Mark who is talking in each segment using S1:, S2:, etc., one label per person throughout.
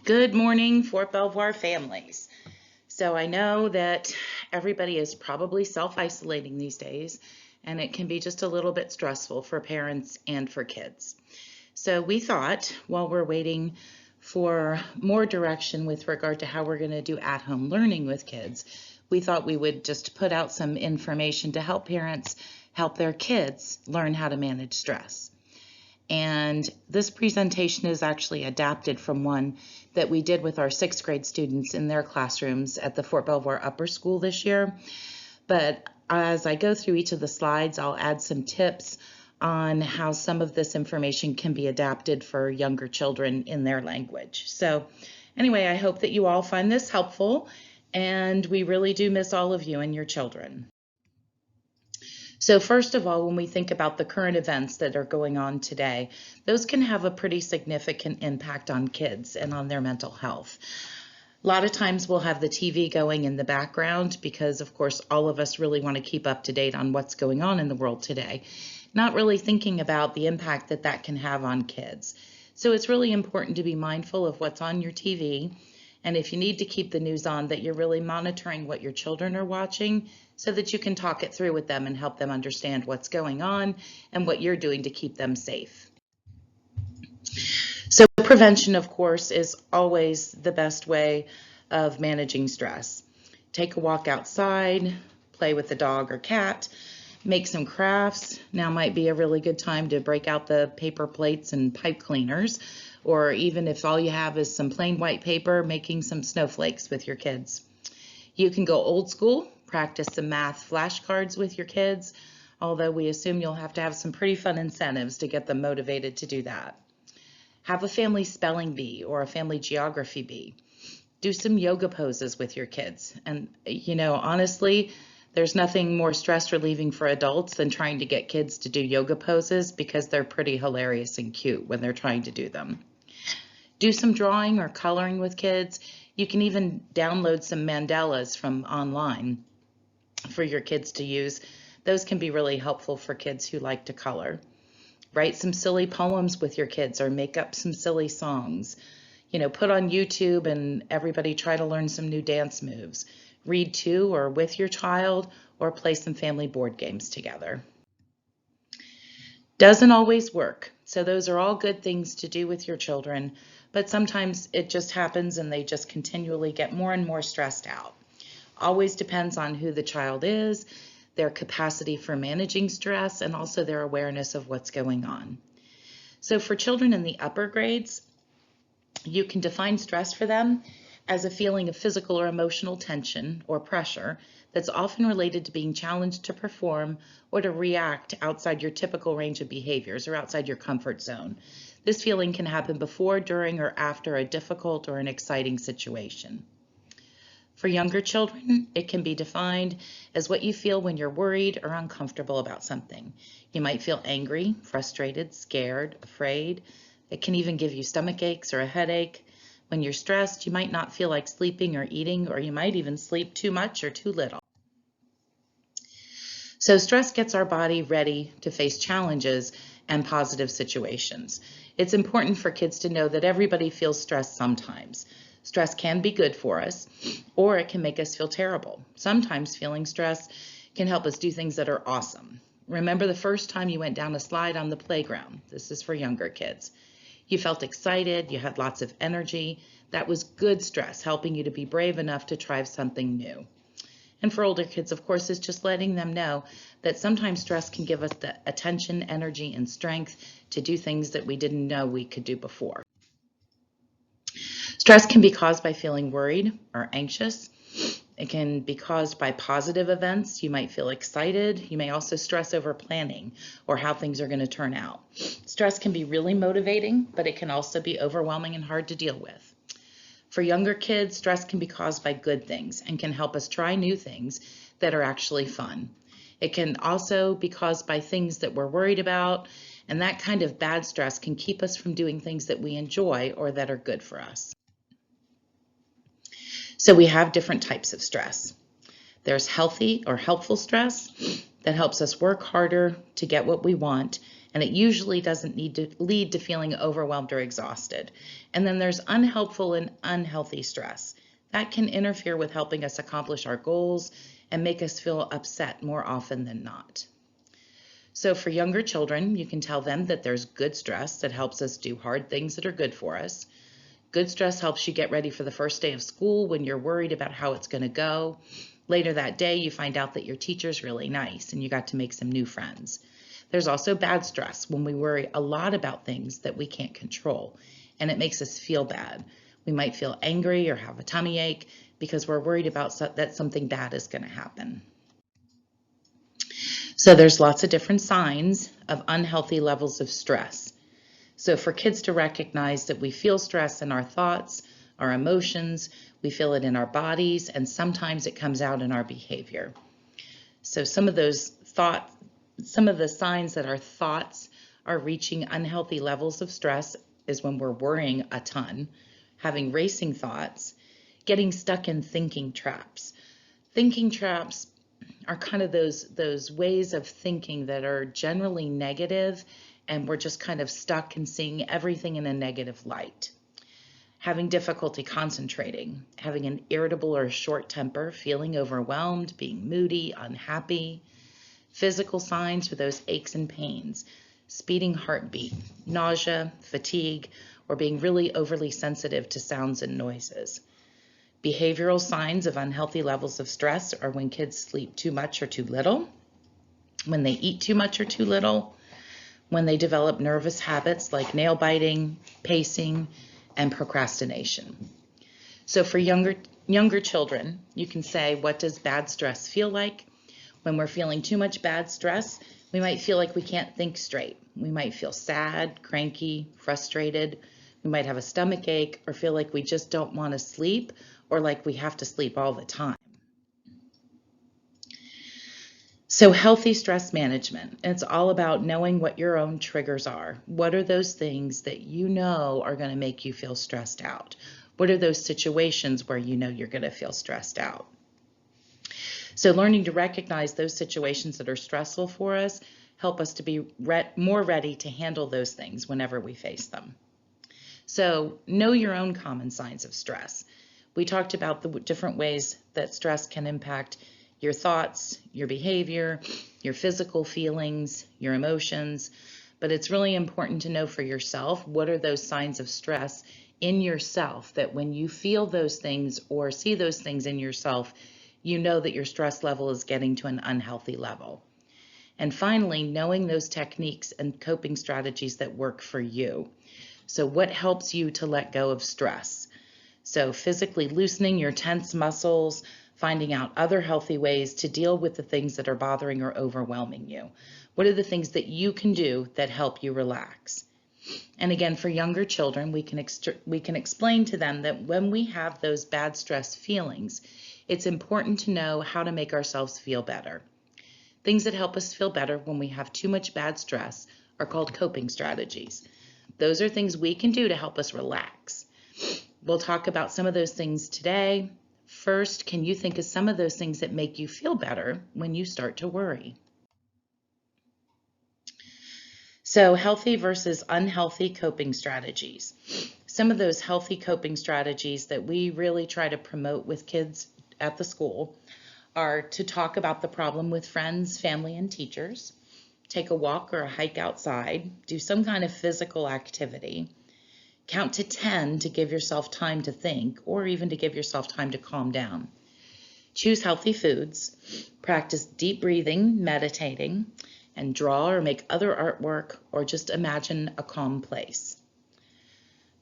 S1: Good morning, Fort Belvoir families. So I know that everybody is probably self-isolating these days, and it can be just a little bit stressful for parents and for kids. So we thought, while we're waiting for more direction with regard to how we're going to do at-home learning with kids, we thought we would just put out some information to help parents help their kids learn how to manage stress. And this presentation is actually adapted from one that we did with our 6th grade students in their classrooms at the Fort Belvoir Upper School this year. But as I go through each of the slides, I'll add some tips on how some of this information can be adapted for younger children in their language. So anyway, I hope that you all find this helpful, and we really do miss all of you and your children. So first of all, when we think about the current events that are going on today, those can have a pretty significant impact on kids and on their mental health. A lot of times we'll have the TV going in the background because, of course, all of us really want to keep up to date on what's going on in the world today, not really thinking about the impact that that can have on kids. So it's really important to be mindful of what's on your TV, and if you need to keep the news on, that you're really monitoring what your children are watching so that you can talk it through with them and help them understand what's going on and what you're doing to keep them safe. So prevention, of course, is always the best way of managing stress. Take a walk outside, play with the dog or cat, make some crafts. Now might be a really good time to break out the paper plates and pipe cleaners, or even if all you have is some plain white paper, making some snowflakes with your kids. You can go old school, practice some math flashcards with your kids, although we assume you'll have to have some pretty fun incentives to get them motivated to do that. Have a family spelling bee or a family geography bee. Do some yoga poses with your kids. And, honestly, there's nothing more stress relieving for adults than trying to get kids to do yoga poses because they're pretty hilarious and cute when they're trying to do them. Do some drawing or coloring with kids. You can even download some mandalas from online for your kids to use. Those can be really helpful for kids who like to color. Write some silly poems with your kids or make up some silly songs. Put on YouTube and everybody try to learn some new dance moves. Read to or with your child or play some family board games together. Doesn't always work. So those are all good things to do with your children, but sometimes it just happens and they just continually get more and more stressed out. Always depends on who the child is, their capacity for managing stress, and also their awareness of what's going on. So for children in the upper grades, you can define stress for them as a feeling of physical or emotional tension or pressure that's often related to being challenged to perform or to react outside your typical range of behaviors or outside your comfort zone. This feeling can happen before, during, or after a difficult or an exciting situation. For younger children, it can be defined as what you feel when you're worried or uncomfortable about something. You might feel angry, frustrated, scared, afraid. It can even give you stomach aches or a headache. When you're stressed, you might not feel like sleeping or eating, or you might even sleep too much or too little. So stress gets our body ready to face challenges and positive situations. It's important for kids to know that everybody feels stress sometimes. Stress can be good for us, or it can make us feel terrible. Sometimes feeling stress can help us do things that are awesome. Remember the first time you went down a slide on the playground. This is for younger kids. You felt excited, you had lots of energy. That was good stress, helping you to be brave enough to try something new. And for older kids, of course, it's just letting them know that sometimes stress can give us the attention, energy, and strength to do things that we didn't know we could do before. Stress can be caused by feeling worried or anxious. It can be caused by positive events. You might feel excited. You may also stress over planning or how things are going to turn out. Stress can be really motivating, but it can also be overwhelming and hard to deal with. For younger kids, stress can be caused by good things and can help us try new things that are actually fun. It can also be caused by things that we're worried about, and that kind of bad stress can keep us from doing things that we enjoy or that are good for us. So we have different types of stress. There's healthy or helpful stress that helps us work harder to get what we want And it usually doesn't need to lead to feeling overwhelmed or exhausted. And then there's unhelpful and unhealthy stress. That can interfere with helping us accomplish our goals and make us feel upset more often than not. So for younger children, you can tell them that there's good stress that helps us do hard things that are good for us. Good stress helps you get ready for the first day of school when you're worried about how it's going to go. Later that day, you find out that your teacher's really nice and you got to make some new friends. There's also bad stress when we worry a lot about things that we can't control, and it makes us feel bad. We might feel angry or have a tummy ache because we're worried about that something bad is going to happen. So there's lots of different signs of unhealthy levels of stress. So for kids to recognize that we feel stress in our thoughts, our emotions, we feel it in our bodies, and sometimes it comes out in our behavior. So some of the signs that our thoughts are reaching unhealthy levels of stress is when we're worrying a ton, having racing thoughts, getting stuck in thinking traps. Thinking traps are kind of those ways of thinking that are generally negative, and we're just kind of stuck in seeing everything in a negative light. Having difficulty concentrating, having an irritable or short temper, feeling overwhelmed, being moody, unhappy. Physical signs for those aches and pains, speeding heartbeat, nausea, fatigue, or being really overly sensitive to sounds and noises. Behavioral signs of unhealthy levels of stress are when kids sleep too much or too little, when they eat too much or too little, when they develop nervous habits like nail biting, pacing, and procrastination. So for younger children, you can say, what does bad stress feel like? When we're feeling too much bad stress, we might feel like we can't think straight. We might feel sad, cranky, frustrated. We might have a stomach ache or feel like we just don't want to sleep or like we have to sleep all the time. So healthy stress management, it's all about knowing what your own triggers are. What are those things that you know are going to make you feel stressed out? What are those situations where you know you're going to feel stressed out? So learning to recognize those situations that are stressful for us help us to be more ready to handle those things whenever we face them. So know your own common signs of stress. We talked about the different ways that stress can impact your thoughts, your behavior, your physical feelings, your emotions, but it's really important to know for yourself what are those signs of stress in yourself that when you feel those things or see those things in yourself, you know that your stress level is getting to an unhealthy level. And finally, knowing those techniques and coping strategies that work for you. So what helps you to let go of stress? So physically loosening your tense muscles, finding out other healthy ways to deal with the things that are bothering or overwhelming you. What are the things that you can do that help you relax? And again, for younger children, we can explain to them that when we have those bad stress feelings, it's important to know how to make ourselves feel better. Things that help us feel better when we have too much bad stress are called coping strategies. Those are things we can do to help us relax. We'll talk about some of those things today. First, can you think of some of those things that make you feel better when you start to worry? So healthy versus unhealthy coping strategies. Some of those healthy coping strategies that we really try to promote with kids at the school are to talk about the problem with friends, family, and teachers, take a walk or a hike outside, do some kind of physical activity, count to 10 to give yourself time to think or even to give yourself time to calm down. Choose healthy foods, practice deep breathing, meditating, and draw or make other artwork or just imagine a calm place.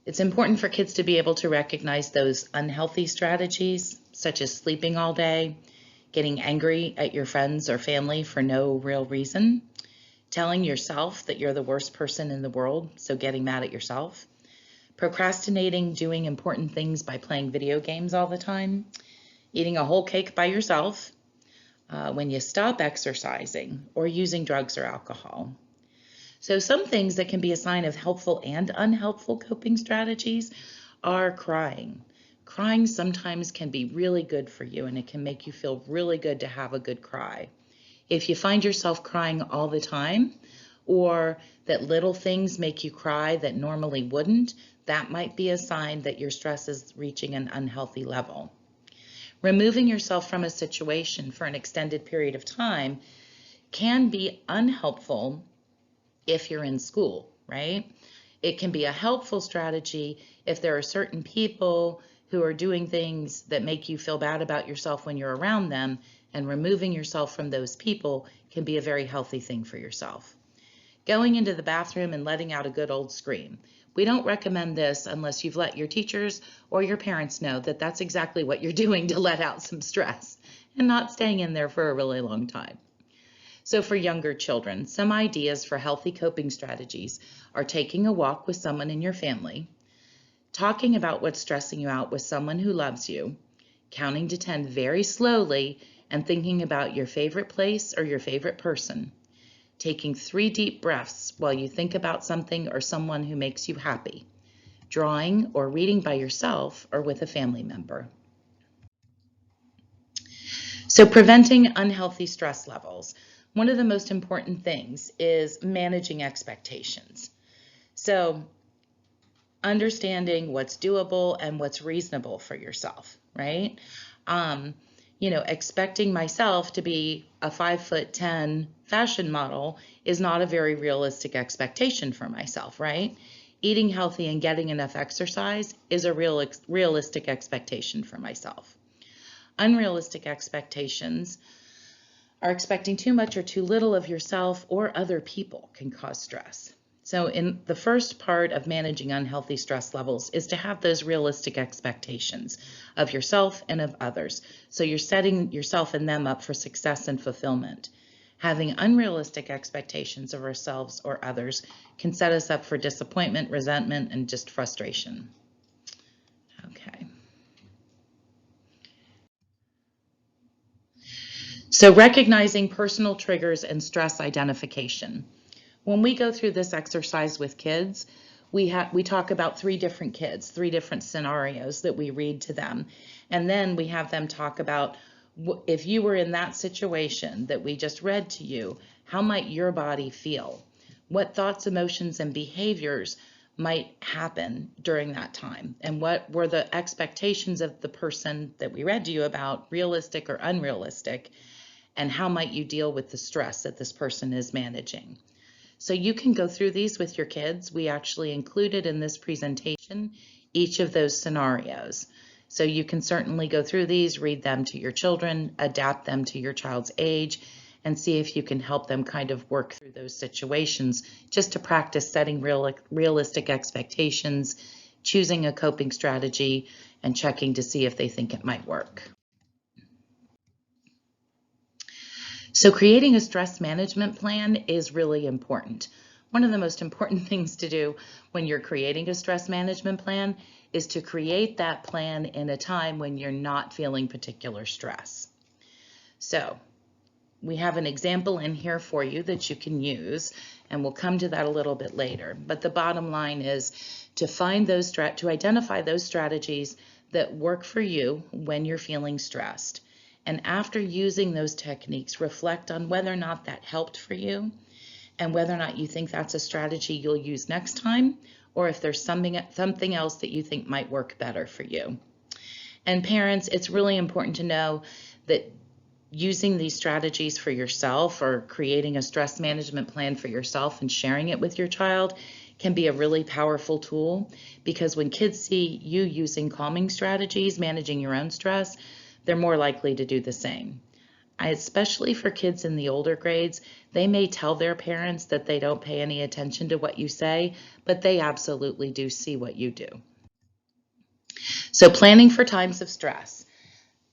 S1: It's important for kids to be able to recognize those unhealthy strategies, such as sleeping all day, getting angry at your friends or family for no real reason, telling yourself that you're the worst person in the world, so getting mad at yourself, procrastinating doing important things by playing video games all the time, eating a whole cake by yourself, when you stop exercising, or using drugs or alcohol. So some things that can be a sign of helpful and unhelpful coping strategies are crying. Crying sometimes can be really good for you, and it can make you feel really good to have a good cry. If you find yourself crying all the time, or that little things make you cry that normally wouldn't, that might be a sign that your stress is reaching an unhealthy level. Removing yourself from a situation for an extended period of time can be unhelpful if you're in school, right? It can be a helpful strategy if there are certain people who are doing things that make you feel bad about yourself when you're around them, and removing yourself from those people can be a very healthy thing for yourself. Going into the bathroom and letting out a good old scream. We don't recommend this unless you've let your teachers or your parents know that that's exactly what you're doing to let out some stress and not staying in there for a really long time. So for younger children, some ideas for healthy coping strategies are taking a walk with someone in your family, talking about what's stressing you out with someone who loves you, counting to 10 very slowly and thinking about your favorite place or your favorite person, taking 3 deep breaths while you think about something or someone who makes you happy, drawing or reading by yourself or with a family member. So preventing unhealthy stress levels. One of the most important things is managing expectations. So understanding what's doable and what's reasonable for yourself, right? Expecting myself to be a 5'10" fashion model is not a very realistic expectation for myself, right? Eating healthy and getting enough exercise is a realistic expectation for myself. Unrealistic expectations are expecting too much or too little of yourself or other people can cause stress. So in the first part of managing unhealthy stress levels is to have those realistic expectations of yourself and of others. So you're setting yourself and them up for success and fulfillment. Having unrealistic expectations of ourselves or others can set us up for disappointment, resentment, and just frustration. Okay. So recognizing personal triggers and stress identification. When we go through this exercise with kids, we talk about 3 different kids, 3 different scenarios that we read to them. And then we have them talk about, if you were in that situation that we just read to you, how might your body feel? What thoughts, emotions, and behaviors might happen during that time? And what were the expectations of the person that we read to you about, realistic or unrealistic? And how might you deal with the stress that this person is managing? So you can go through these with your kids. We actually included in this presentation each of those scenarios. So you can certainly go through these, read them to your children, adapt them to your child's age, and see if you can help them kind of work through those situations just to practice setting realistic expectations, choosing a coping strategy, and checking to see if they think it might work. So creating a stress management plan is really important. One of the most important things to do when you're creating a stress management plan is to create that plan in a time when you're not feeling particular stress. So we have an example in here for you that you can use, and we'll come to that a little bit later. But the bottom line is to identify those strategies that work for you when you're feeling stressed. And after using those techniques, reflect on whether or not that helped for you and whether or not you think that's a strategy you'll use next time, or if there's something else that you think might work better for you. And parents, it's really important to know that using these strategies for yourself or creating a stress management plan for yourself and sharing it with your child can be a really powerful tool, because when kids see you using calming strategies, managing your own stress, they're more likely to do the same. Especially for kids in the older grades, they may tell their parents that they don't pay any attention to what you say, but they absolutely do see what you do. So planning for times of stress.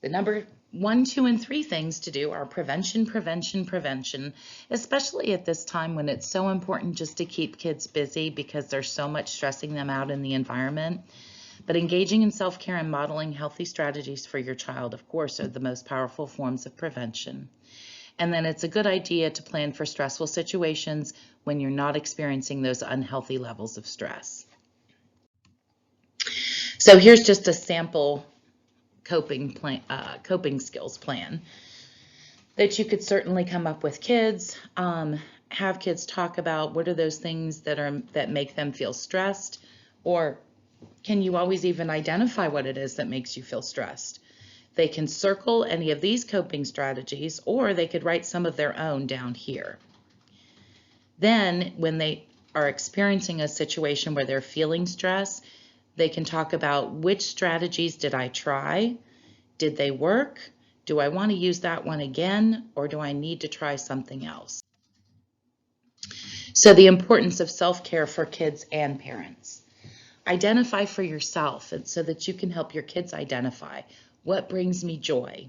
S1: The number 1, 2, and 3 things to do are prevention, prevention, prevention, especially at this time when it's so important just to keep kids busy because there's so much stressing them out in the environment. But engaging in self-care and modeling healthy strategies for your child, of course, are the most powerful forms of prevention. And then it's a good idea to plan for stressful situations when you're not experiencing those unhealthy levels of stress. So here's just a sample coping skills plan that you could certainly come up with kids. have kids talk about what are those things that make them feel stressed, or can you always even identify what it is that makes you feel stressed? They can circle any of these coping strategies, or they could write some of their own down here. Then when they are experiencing a situation where they're feeling stress, they can talk about which strategies did I try? Did they work? Do I want to use that one again, or do I need to try something else? So the importance of self-care for kids and parents. Identify for yourself so that you can help your kids identify what brings me joy.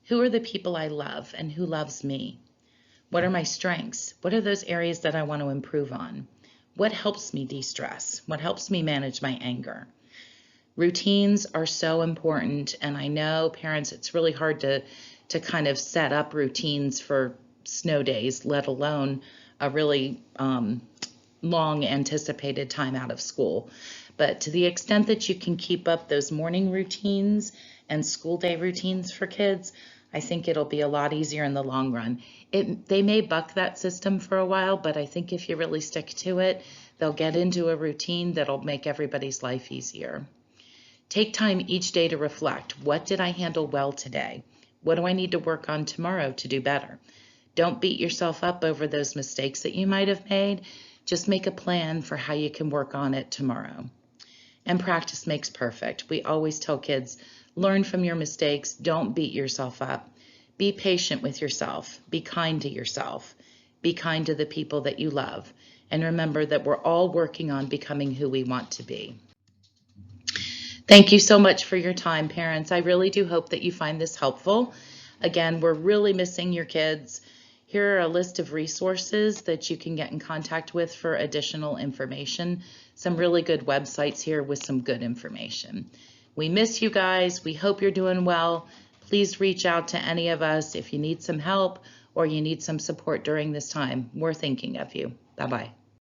S1: Who are the people I love and who loves me? What are my strengths? What are those areas that I want to improve on? What helps me de-stress? What helps me manage my anger? Routines are so important, and I know parents, it's really hard to kind of set up routines for snow days, let alone a really long anticipated time out of school. But to the extent that you can keep up those morning routines and school day routines for kids, I think it'll be a lot easier in the long run. They may buck that system for a while, but I think if you really stick to it, they'll get into a routine that'll make everybody's life easier. Take time each day to reflect. What did I handle well today? What do I need to work on tomorrow to do better? Don't beat yourself up over those mistakes that you might have made. Just make a plan for how you can work on it tomorrow. And practice makes perfect. We always tell kids, learn from your mistakes. Don't beat yourself up. Be patient with yourself. Be kind to yourself. Be kind to the people that you love. And remember that we're all working on becoming who we want to be. Thank you so much for your time, parents. I really do hope that you find this helpful. Again, we're really missing your kids. Here are a list of resources that you can get in contact with for additional information. Some really good websites here with some good information. We miss you guys. We hope you're doing well. Please reach out to any of us if you need some help or you need some support during this time. We're thinking of you. Bye-bye.